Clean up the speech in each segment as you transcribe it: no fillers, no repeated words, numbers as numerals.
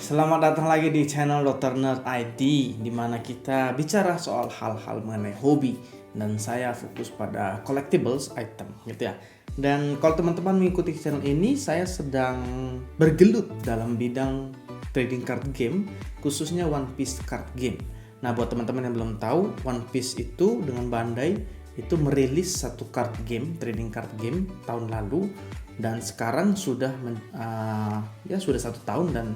Selamat datang lagi di channel Dr. Nerd ID, di mana kita bicara soal hal-hal mengenai hobi, dan saya fokus pada collectibles item gitu ya. Dan kalau teman-teman mengikuti channel ini, saya sedang bergelut dalam bidang trading card game, khususnya One Piece card game. Nah, buat teman-teman yang belum tahu, One Piece itu dengan Bandai itu merilis satu card game, trading card game tahun lalu, dan sekarang sudah sudah 1 tahun. Dan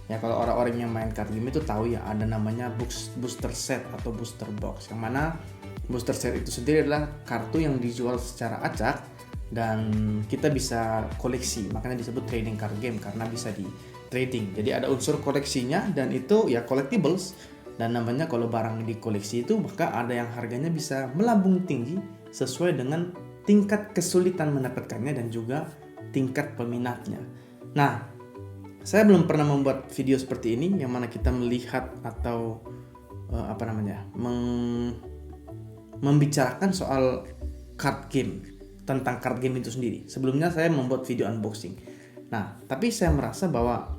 ya, kalau orang-orang yang main card game itu tahu ya, ada namanya booster set atau booster box, yang mana booster set itu sendiri adalah kartu yang dijual secara acak dan kita bisa koleksi, makanya disebut trading card game karena bisa di trading. Jadi ada unsur koleksinya, dan itu ya collectibles, dan namanya kalau barang di koleksi itu maka ada yang harganya bisa melambung tinggi sesuai dengan tingkat kesulitan mendapatkannya dan juga tingkat peminatnya. Nah, saya belum pernah membuat video seperti ini yang mana kita melihat atau membicarakan soal card game, tentang card game itu sendiri. Sebelumnya saya membuat video unboxing. Nah, tapi saya merasa bahwa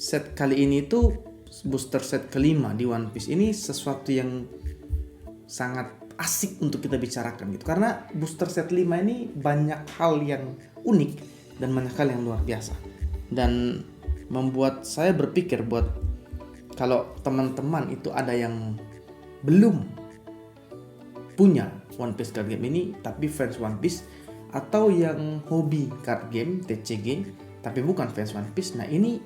set kali ini itu booster set kelima di One Piece ini sesuatu yang sangat asik untuk kita bicarakan gitu. Karena booster set 5 ini banyak hal yang unik dan banyak hal yang luar biasa. Dan membuat saya berpikir buat kalau teman-teman itu ada yang belum punya One Piece card game ini tapi fans One Piece, atau yang hobi card game TCG tapi bukan fans One Piece, nah ini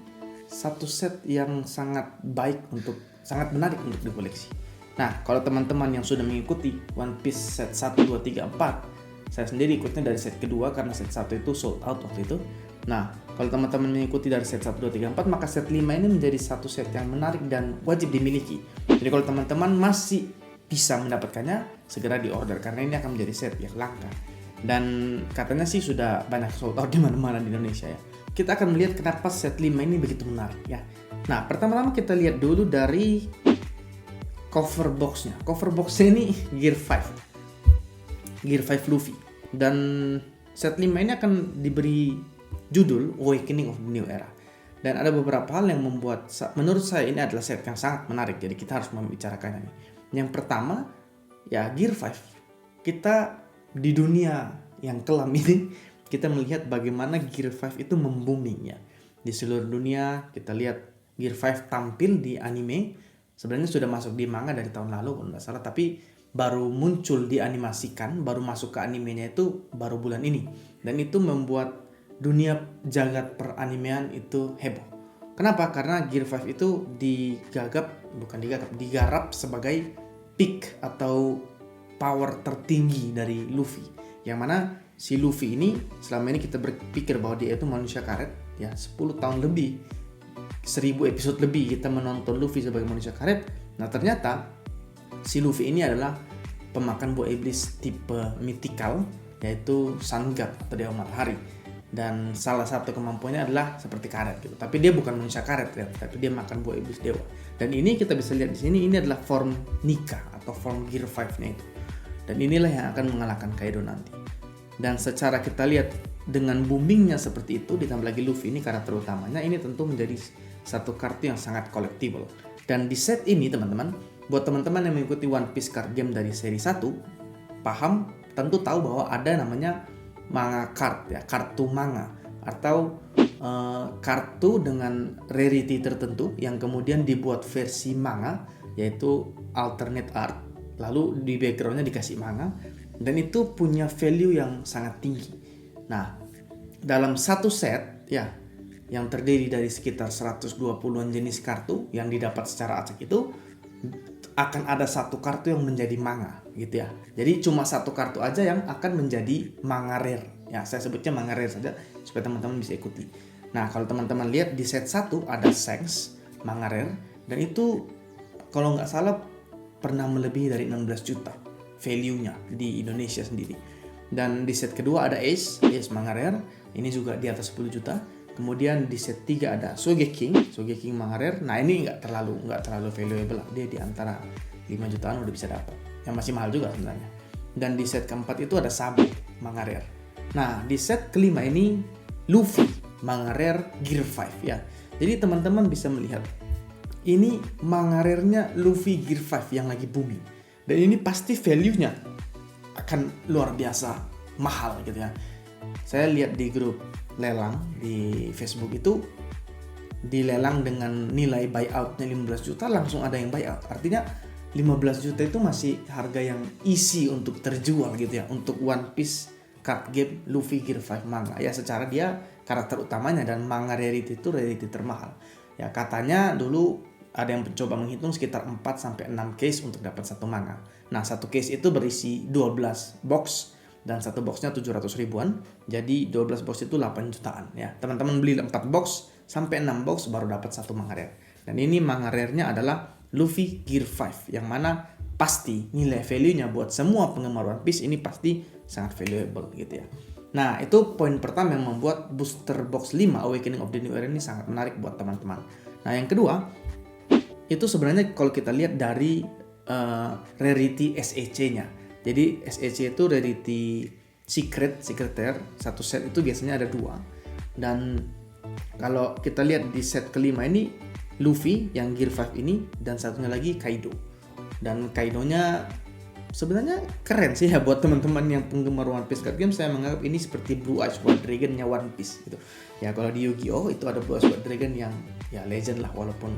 satu set yang sangat menarik untuk dikoleksi. Nah, kalau teman-teman yang sudah mengikuti One Piece set 1, 2, 3, 4, saya sendiri ikutnya dari set kedua karena set 1 itu sold out waktu itu. Nah, kalau teman-teman mengikuti dari set 1, 2, 3, 4, maka set 5 ini menjadi satu set yang menarik dan wajib dimiliki. Jadi kalau teman-teman masih bisa mendapatkannya, segera di order karena ini akan menjadi set yang langka. Dan katanya sih sudah banyak sold out di mana-mana di Indonesia ya. Kita akan melihat kenapa set 5 ini begitu menarik ya. Nah, pertama-tama kita lihat dulu dari cover boxnya. Cover boxnya ini Gear 5 Luffy. Dan set 5 ini akan diberi judul Awakening of the New Era. Dan ada beberapa hal yang membuat menurut saya ini adalah set yang sangat menarik. Jadi kita harus membicarakannya. Yang pertama ya Gear 5. Kita di dunia yang kelam ini kita melihat bagaimana Gear 5 itu membooming ya. Di seluruh dunia kita lihat Gear 5 tampil di anime. Sebenarnya sudah masuk di manga dari tahun lalu kalau nggak salah, tapi baru muncul dianimasikan, baru masuk ke animenya itu baru bulan ini. Dan itu membuat dunia jagat peranimean itu heboh. Kenapa? Karena Gear 5 itu digarap sebagai peak atau power tertinggi dari Luffy. Yang mana si Luffy ini selama ini kita berpikir bahwa dia itu manusia karet ya, 10 tahun lebih, 1000 episode lebih kita menonton Luffy sebagai manusia karet. Nah, ternyata si Luffy ini adalah pemakan buah iblis tipe mythical, yaitu Sun God atau Dewa Matahari. Dan salah satu kemampuannya adalah seperti karet gitu. Tapi dia bukan manusia karet ya, tapi dia makan buah iblis dewa. Dan ini kita bisa lihat di sini, ini adalah form Nika atau form Gear 5-nya itu. Dan inilah yang akan mengalahkan Kaido nanti. Dan secara kita lihat dengan boomingnya seperti itu, ditambah lagi Luffy ini karakter utamanya, ini tentu menjadi satu kartu yang sangat collectible. Dan di set ini teman-teman, buat teman-teman yang mengikuti One Piece card game dari seri 1, paham, tentu tahu bahwa ada namanya manga card ya, kartu manga atau kartu dengan rarity tertentu yang kemudian dibuat versi manga, yaitu alternate art, lalu di backgroundnya dikasih manga, dan itu punya value yang sangat tinggi. Nah, dalam satu set ya yang terdiri dari sekitar 120-an jenis kartu yang didapat secara acak itu, akan ada satu kartu yang menjadi manga gitu ya. Jadi cuma satu kartu aja yang akan menjadi manga rare. Ya, saya sebutnya manga rare saja supaya teman-teman bisa ikuti. Nah, kalau teman-teman lihat di set 1 ada Shanks manga rare, dan itu kalau nggak salah pernah melebihi dari 16 juta value-nya di Indonesia sendiri. Dan di set kedua ada Ace manga rare, ini juga di atas 10 juta. Kemudian di set 3 ada Sogeking manga rare. Nah, ini nggak terlalu valuable lah. Dia di antara 5 jutaan udah bisa dapat. Yang masih mahal juga sebenarnya. Dan di set keempat itu ada Sabo manga rare. Nah, di set kelima ini Luffy manga rare Gear 5 ya. Jadi teman-teman bisa melihat ini manga rare-nya Luffy Gear 5 yang lagi booming. Dan ini pasti value-nya akan luar biasa mahal gitu ya. Saya lihat di grup lelang di Facebook itu dilelang dengan nilai buyout-nya 15 juta, langsung ada yang buyout. Artinya 15 juta itu masih harga yang easy untuk terjual gitu ya, untuk One Piece card game Luffy Gear 5 manga. Ya secara dia karakter utamanya dan manga rarity itu rarity termahal. Ya katanya dulu ada yang mencoba menghitung sekitar 4-6 case untuk dapat satu manga. Nah, satu case itu berisi 12 box dan satu boxnya 700 ribuan. Jadi 12 box itu 8 jutaan ya. Teman-teman beli 4 box sampai 6 box baru dapat satu manga rare. Dan ini manga rare-nya adalah Luffy Gear 5 yang mana pasti nilai value-nya buat semua penggemar One Piece ini pasti sangat valuable gitu ya. Nah, itu poin pertama yang membuat booster box 5 Awakening of the New Era ini sangat menarik buat teman-teman. Nah, yang kedua itu sebenarnya kalau kita lihat dari rarity SEC-nya. Jadi SEC itu rarity secret rare, satu set itu biasanya ada 2. Dan kalau kita lihat di set kelima ini Luffy yang Gear 5 ini dan satunya lagi Kaido. Dan Kaidonya sebenarnya keren sih ya buat teman-teman yang penggemar One Piece card game. Saya menganggap ini seperti Blue Eyes White Dragon-nya One Piece gitu. Ya kalau di Yu-Gi-Oh itu ada Blue Eyes White Dragon yang ya legend lah, walaupun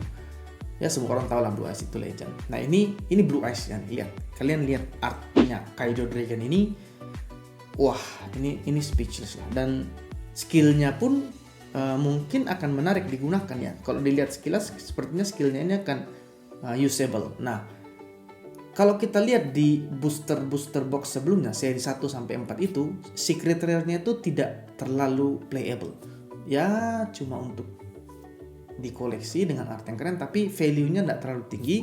ya semua orang tahu lah Blue Eyes itu legend. Nah ini Blue Eyes ya, lihat. Kalian lihat artnya Kaido Dragon ini. Wah, ini speechless lah. Dan skillnya pun mungkin akan menarik digunakan ya. Kalau dilihat sekilas sepertinya skillnya ini akan usable. Nah, kalau kita lihat di booster box sebelumnya seri 1 sampai 4 itu secret rare-nya itu tidak terlalu playable. Ya cuma untuk dikoleksi dengan art yang keren, tapi value-nya tidak terlalu tinggi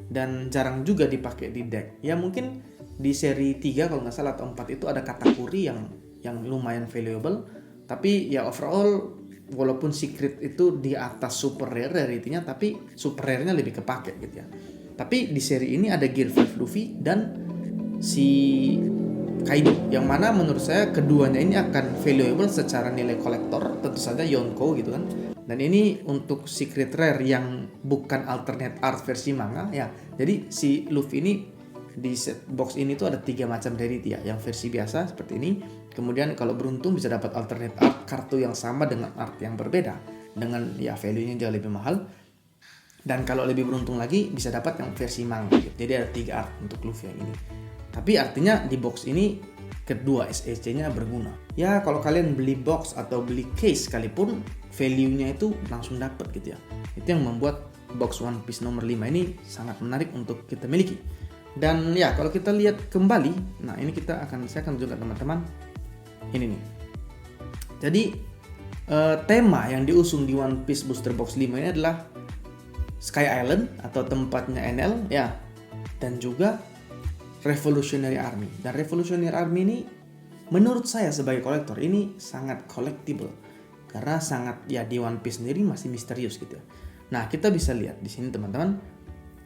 dan jarang juga dipakai di deck. Ya mungkin di seri 3 kalau nggak salah atau 4 itu ada Katakuri yang lumayan valuable, tapi ya overall walaupun secret itu di atas super rare rarity-nya, tapi super rare-nya lebih kepake gitu ya. Tapi di seri ini ada Gear 5 Luffy dan si Kaido, yang mana menurut saya keduanya ini akan valuable secara nilai kolektor, tentu saja Yonko gitu kan. Dan ini untuk secret rare yang bukan alternate art versi manga ya. Jadi si Luffy ini di set box ini tuh ada 3 macam rarity ya. Yang versi biasa seperti ini. Kemudian kalau beruntung bisa dapat alternate art kartu yang sama dengan art yang berbeda, dengan ya value-nya jauh lebih mahal. Dan kalau lebih beruntung lagi bisa dapat yang versi manga gitu. Jadi ada 3 art untuk Luffy yang ini. Tapi artinya di box ini kedua SEC-nya berguna. Ya kalau kalian beli box atau beli case sekalipun value-nya itu langsung dapat gitu ya. Itu yang membuat box One Piece nomor 5 ini sangat menarik untuk kita miliki. Dan ya kalau kita lihat kembali, nah ini saya akan tunjukkan teman-teman. Ini nih. Jadi tema yang diusung di One Piece Booster Box 5 ini adalah Sky Island atau tempatnya NL ya, dan juga Revolutionary Army. Dan Revolutionary Army ini menurut saya sebagai kolektor ini sangat collectible karena sangat ya di One Piece sendiri masih misterius gitu ya. Nah, kita bisa lihat di sini teman-teman.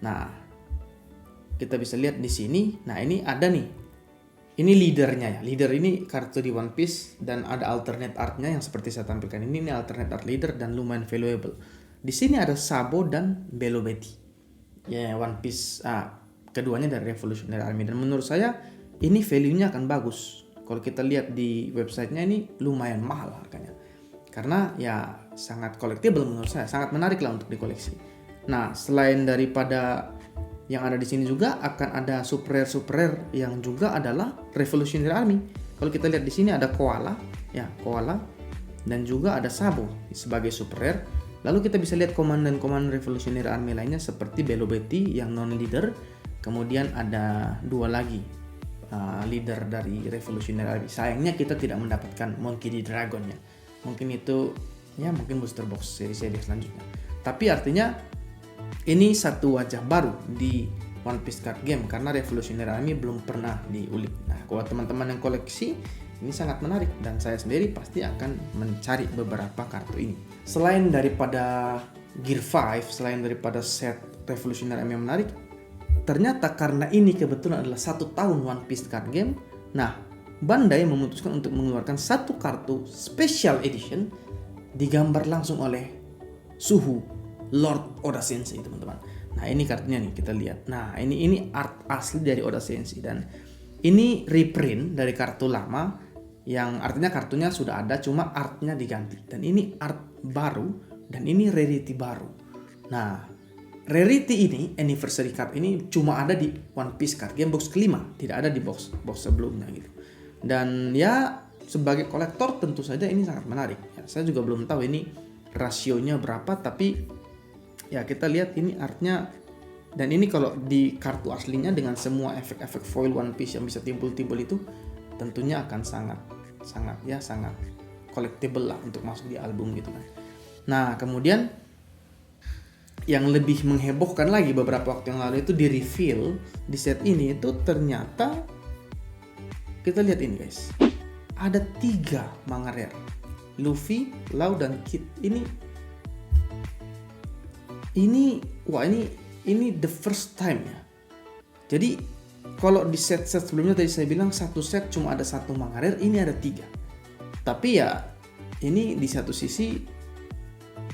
Nah, kita bisa lihat di sini. Nah, ini ada nih. Ini leadernya ya. Leader ini kartu di One Piece dan ada alternate artnya yang seperti saya tampilkan ini. Ini alternate art leader dan lumayan valuable. Di sini ada Sabo dan Belo Betty. Ya, One Piece keduanya dari Revolutionary Army, dan menurut saya ini value-nya akan bagus. Kalau kita lihat di websitenya ini lumayan mahal harganya. Karena ya sangat collectible menurut saya, sangat menarik lah untuk dikoleksi. Nah, selain daripada yang ada di sini juga akan ada super rare yang juga adalah Revolutionary Army. Kalau kita lihat di sini ada Koala, dan juga ada Sabo sebagai super rare. Lalu kita bisa lihat komandan-komandan Revolutionary Army lainnya seperti Belo Betty yang non leader. Kemudian ada 2 lagi leader dari Revolutionary Army. Sayangnya kita tidak mendapatkan Monkey D. Dragon-nya. Mungkin itu ya mungkin booster box seri-seri selanjutnya. Tapi artinya ini satu wajah baru di One Piece card game karena Revolutionary Army belum pernah diulik. Nah, kalau teman-teman yang koleksi ini sangat menarik dan saya sendiri pasti akan mencari beberapa kartu ini. Selain daripada Gear 5, selain daripada set Revolutionary Army yang menarik, ternyata karena ini kebetulan adalah 1 tahun One Piece card game, nah Bandai memutuskan untuk mengeluarkan satu kartu special edition digambar langsung oleh suhu Lord Oda Sensei, teman-teman. Nah, ini kartunya nih, kita lihat. Nah, ini art asli dari Oda Sensei, dan ini reprint dari kartu lama, yang artinya kartunya sudah ada, cuma artnya diganti. Dan ini art baru, dan ini rarity baru. Nah, rarity ini, anniversary card ini cuma ada di One Piece Card Game box kelima, tidak ada di box sebelumnya gitu. Dan ya sebagai kolektor tentu saja ini sangat menarik. Ya, saya juga belum tahu ini rasionya berapa, tapi ya kita lihat ini artnya. Dan ini kalau di kartu aslinya dengan semua efek-efek foil One Piece yang bisa timbul-timbul itu, tentunya akan sangat collectible lah untuk masuk di album gitu kan. Nah, kemudian yang lebih menghebohkan lagi beberapa waktu yang lalu itu di reveal di set ini itu ternyata kita lihat ini guys, ada 3 manga rare, Luffy, Law, dan Kid. Ini the first time ya. Jadi kalau di set-set sebelumnya tadi saya bilang satu set cuma ada 1 manga rare, ini ada 3. Tapi ya ini di satu sisi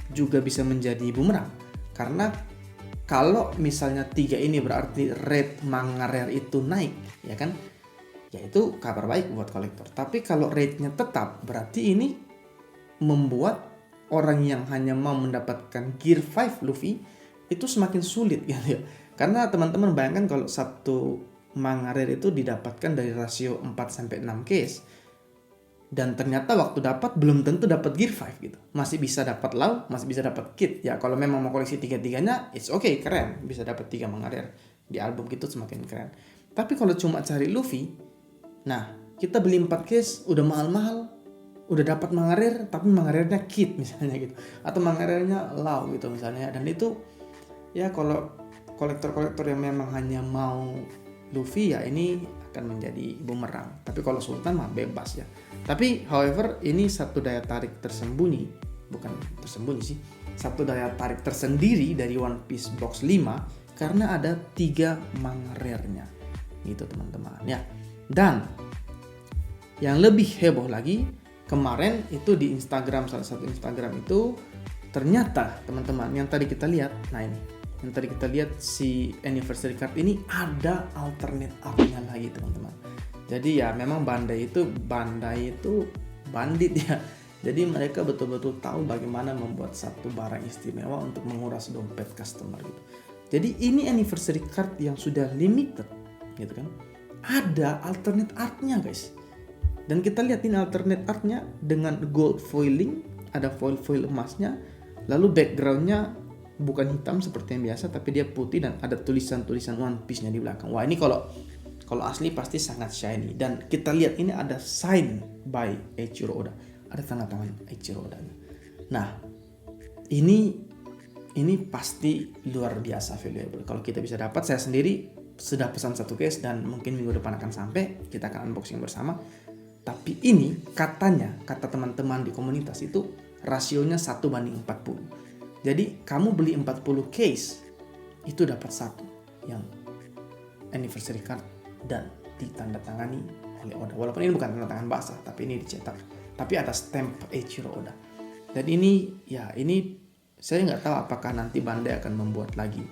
juga bisa menjadi bumerang, karena kalau misalnya 3 ini berarti rate manga rare itu naik, ya kan? Ya itu kabar baik buat kolektor. Tapi kalau rate-nya tetap, berarti ini membuat orang yang hanya mau mendapatkan Gear 5 Luffy itu semakin sulit gitu ya. Karena teman-teman bayangkan kalau satu manga rare itu didapatkan dari rasio 4-6 case, dan ternyata waktu dapat belum tentu dapat Gear 5 gitu. Masih bisa dapat Law, masih bisa dapat Kid. Ya kalau memang mau koleksi 3-3-nya, it's okay, keren. Bisa dapat 3 manga rare di album gitu, semakin keren. Tapi kalau cuma cari Luffy, nah kita beli 4 case udah mahal-mahal, udah dapat manga rare tapi manga rare-nya Kid misalnya gitu, atau manga rare-nya Law gitu misalnya. Dan itu ya kalau kolektor-kolektor yang memang hanya mau Luffy, ya ini akan menjadi bumerang. Tapi kalau Sultan mah bebas ya. Tapi however ini satu daya tarik tersembunyi, bukan tersembunyi sih, satu daya tarik tersendiri dari One Piece box 5, karena ada 3 manga rare-nya gitu teman-teman ya. Dan yang lebih heboh lagi, kemarin itu di Instagram, salah satu Instagram itu ternyata teman-teman yang tadi kita lihat, nah ini yang tadi kita lihat si anniversary card ini ada alternate art-nya lagi teman-teman. Jadi ya memang Bandai itu bandit ya. Jadi mereka betul-betul tahu bagaimana membuat satu barang istimewa untuk menguras dompet customer gitu. Jadi ini anniversary card yang sudah limited gitu kan. Ada alternate art-nya guys. Dan kita lihat ini alternate art-nya dengan gold foiling, ada foil emasnya, lalu background-nya bukan hitam seperti yang biasa, tapi dia putih dan ada tulisan-tulisan One Piece-nya di belakang. Wah ini kalau asli pasti sangat shiny. Dan kita lihat ini ada sign by Eiichiro Oda, ada tanda tangan Eiichiro Oda. Nah ini pasti luar biasa valuable. Kalau kita bisa dapat, saya sendiri sudah pesan 1 case dan mungkin minggu depan akan sampai, kita akan unboxing bersama. Tapi ini kata teman-teman di komunitas itu rasionya 1:40. Jadi kamu beli 40 case itu dapat 1 yang anniversary card dan ditandatangani oleh Oda. Walaupun ini bukan tanda tangan basah, tapi ini dicetak. Tapi ada stamp Eiichiro Oda. Dan ini saya nggak tahu apakah nanti Bandai akan membuat lagi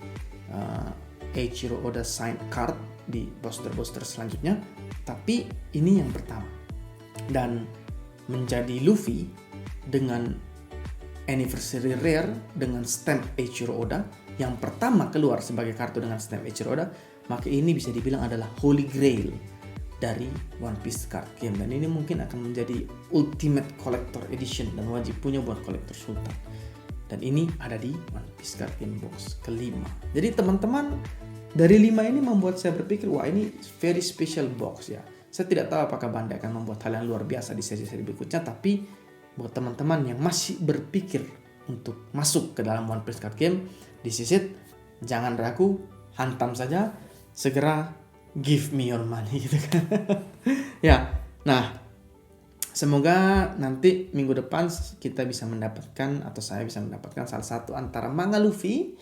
Eiichiro Oda sign card di poster-poster selanjutnya. Tapi ini yang pertama. Dan menjadi Luffy dengan anniversary rare dengan stamp Eiichiro Oda, yang pertama keluar sebagai kartu dengan stamp Eiichiro Oda, maka ini bisa dibilang adalah holy grail dari One Piece Card Game. Dan ini mungkin akan menjadi ultimate collector edition dan wajib punya buat kolektor Sultan. Dan ini ada di One Piece Card Game box kelima. Jadi teman-teman, dari 5 ini membuat saya berpikir, wah ini very special box ya. Saya tidak tahu apakah Bandai akan membuat hal yang luar biasa di seri-seri berikutnya, tapi buat teman-teman yang masih berpikir untuk masuk ke dalam One Piece Card Game, this is it. Jangan ragu, hantam saja, segera give me your money gitu kan. Ya, nah semoga nanti minggu depan kita bisa mendapatkan, atau saya bisa mendapatkan salah satu antara manga Luffy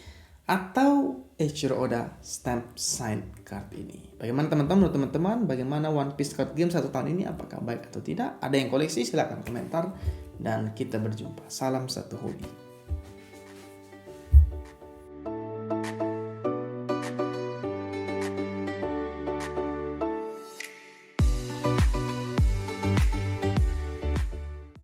atau Eiichiro Oda stamp sign card ini. Bagaimana teman-teman, bagaimana One Piece Card Game 1 tahun ini, apakah baik atau tidak? Ada yang koleksi, silahkan komentar. Dan kita berjumpa. Salam satu hobi.